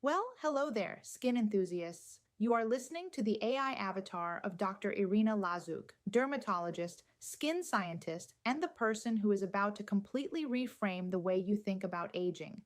Well, hello there, skin enthusiasts. You are listening to the AI avatar of Dr. Irina Lazuk, dermatologist, skin scientist, and the person who is about to completely reframe the way you think about aging.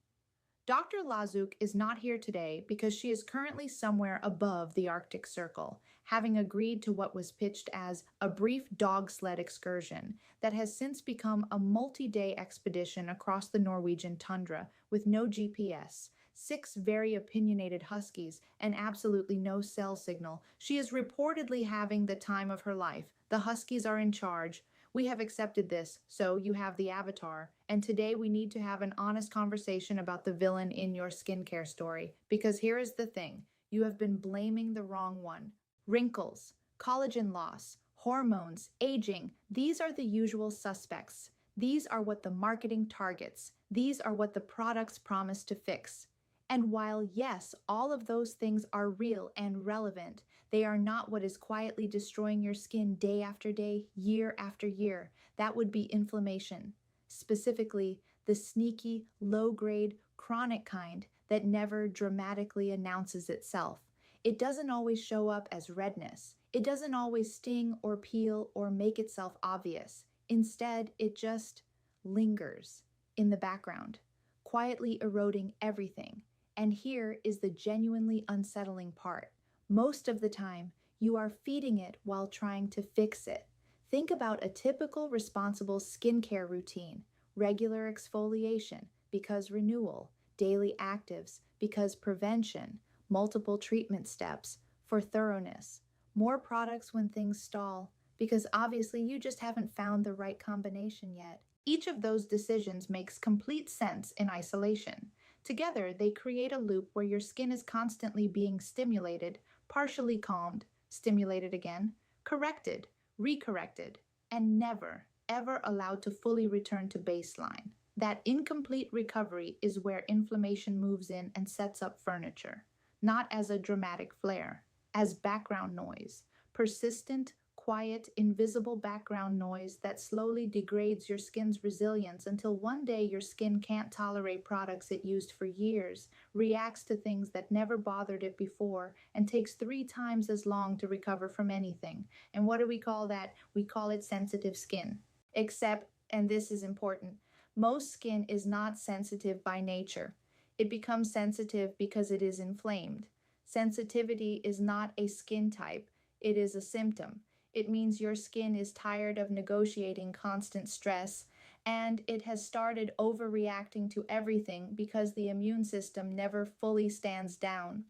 Dr. Lazuk is not here today because she is currently somewhere above the Arctic Circle, having agreed to what was pitched as a brief dog sled excursion that has since become a multi-day expedition across the Norwegian tundra with no GPS, six very opinionated huskies, and absolutely no cell signal. She is reportedly having the time of her life. The huskies are in charge. We have accepted this, so you have the avatar. And today we need to have an honest conversation about the villain in your skincare story. Because here is the thing, you have been blaming the wrong one. Wrinkles, collagen loss, hormones, aging, these are the usual suspects. These are what the marketing targets. These are what the products promise to fix. And while, yes, all of those things are real and relevant, they are not what is quietly destroying your skin day after day, year after year. That would be inflammation. Specifically, the sneaky, low-grade, chronic kind that never dramatically announces itself. It doesn't always show up as redness. It doesn't always sting or peel or make itself obvious. Instead, it just lingers in the background, quietly eroding everything. And here is the genuinely unsettling part. Most of the time, you are feeding it while trying to fix it. Think about a typical responsible skincare routine: regular exfoliation because renewal, daily actives because prevention, multiple treatment steps for thoroughness, more products when things stall because obviously you just haven't found the right combination yet. Each of those decisions makes complete sense in isolation. Together, they create a loop where your skin is constantly being stimulated, partially calmed, stimulated again, corrected, recorrected, and never, ever allowed to fully return to baseline. That incomplete recovery is where inflammation moves in and sets up furniture, not as a dramatic flare, as background noise, persistent, quiet, invisible background noise that slowly degrades your skin's resilience until one day your skin can't tolerate products it used for years, reacts to things that never bothered it before, and takes 3 times as long to recover from anything. And what do we call that? We call it sensitive skin. Except, and this is important, most skin is not sensitive by nature. It becomes sensitive because it is inflamed. Sensitivity is not a skin type, it is a symptom. It means your skin is tired of negotiating constant stress, and it has started overreacting to everything because the immune system never fully stands down.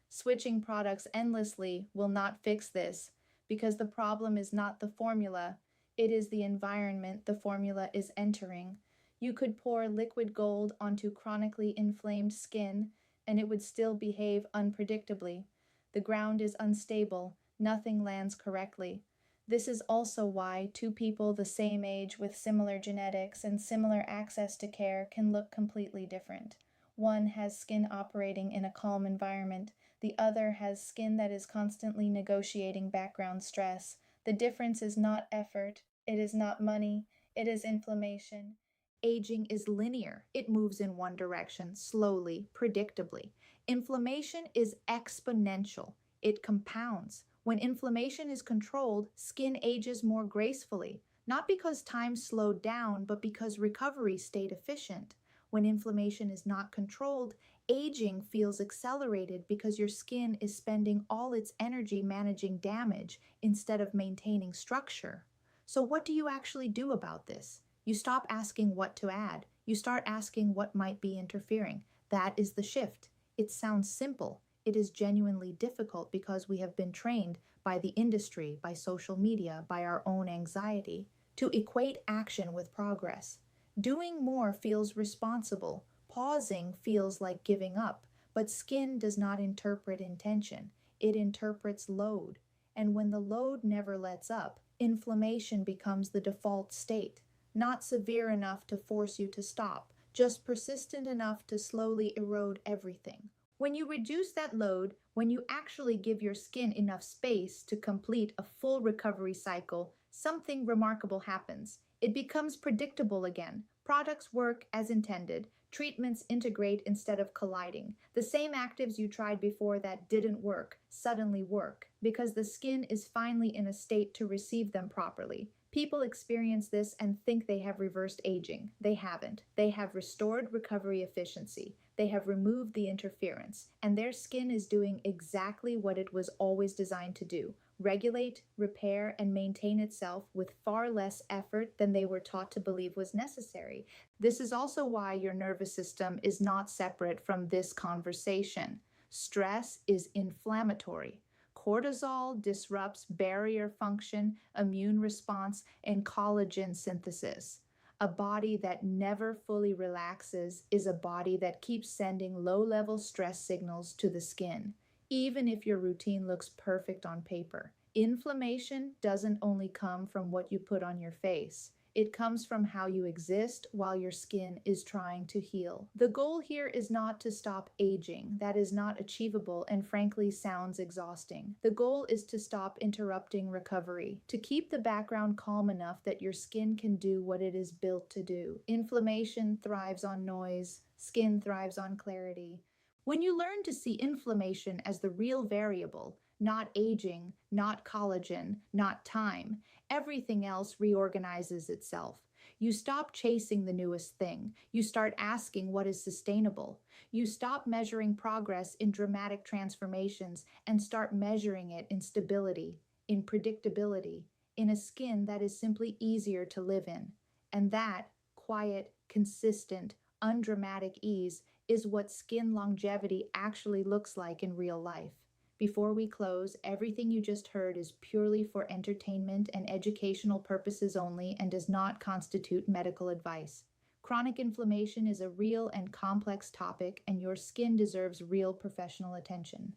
Switching products endlessly will not fix this because the problem is not the formula, it is the environment the formula is entering. You could pour liquid gold onto chronically inflamed skin, and it would still behave unpredictably. The ground is unstable, nothing lands correctly. This is also why two people the same age with similar genetics and similar access to care can look completely different. One has skin operating in a calm environment, the other has skin that is constantly negotiating background stress. The difference is not effort, it is not money, it is inflammation. Aging is linear. It moves in one direction, slowly, predictably. Inflammation is exponential. It compounds. When inflammation is controlled, skin ages more gracefully, not because time slowed down, but because recovery stayed efficient. When inflammation is not controlled, aging feels accelerated because your skin is spending all its energy managing damage instead of maintaining structure. So what do you actually do about this? You stop asking what to add. You start asking what might be interfering. That is the shift. It sounds simple. It is genuinely difficult because we have been trained by the industry, by social media, by our own anxiety, to equate action with progress. Doing more feels responsible. Pausing feels like giving up. But skin does not interpret intention. It interprets load. And when the load never lets up, inflammation becomes the default state. Not severe enough to force you to stop, just persistent enough to slowly erode everything. When you reduce that load, when you actually give your skin enough space to complete a full recovery cycle, something remarkable happens. It becomes predictable again. Products work as intended. Treatments integrate instead of colliding. The same actives you tried before that didn't work suddenly work because the skin is finally in a state to receive them properly. People experience this and think they have reversed aging. They haven't. They have restored recovery efficiency. They have removed the interference, and their skin is doing exactly what it was always designed to do: regulate, repair, and maintain itself with far less effort than they were taught to believe was necessary. This is also why your nervous system is not separate from this conversation. Stress is inflammatory. Cortisol disrupts barrier function, immune response, and collagen synthesis. A body that never fully relaxes is a body that keeps sending low-level stress signals to the skin, even if your routine looks perfect on paper. Inflammation doesn't only come from what you put on your face. It comes from how you exist while your skin is trying to heal. The goal here is not to stop aging. That is not achievable and frankly sounds exhausting. The goal is to stop interrupting recovery, to keep the background calm enough that your skin can do what it is built to do. Inflammation thrives on noise, skin thrives on clarity. When you learn to see inflammation as the real variable, not aging, not collagen, not time, everything else reorganizes itself. You stop chasing the newest thing. You start asking what is sustainable. You stop measuring progress in dramatic transformations and start measuring it in stability, in predictability, in a skin that is simply easier to live in. And that quiet, consistent, undramatic ease is what skin longevity actually looks like in real life. Before we close, everything you just heard is purely for entertainment and educational purposes only and does not constitute medical advice. Chronic inflammation is a real and complex topic, and your skin deserves real professional attention.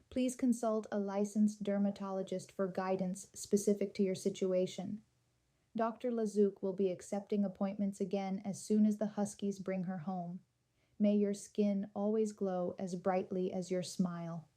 Please consult a licensed dermatologist for guidance specific to your situation. Dr. Lazuk will be accepting appointments again as soon as the Huskies bring her home. May your skin always glow as brightly as your smile.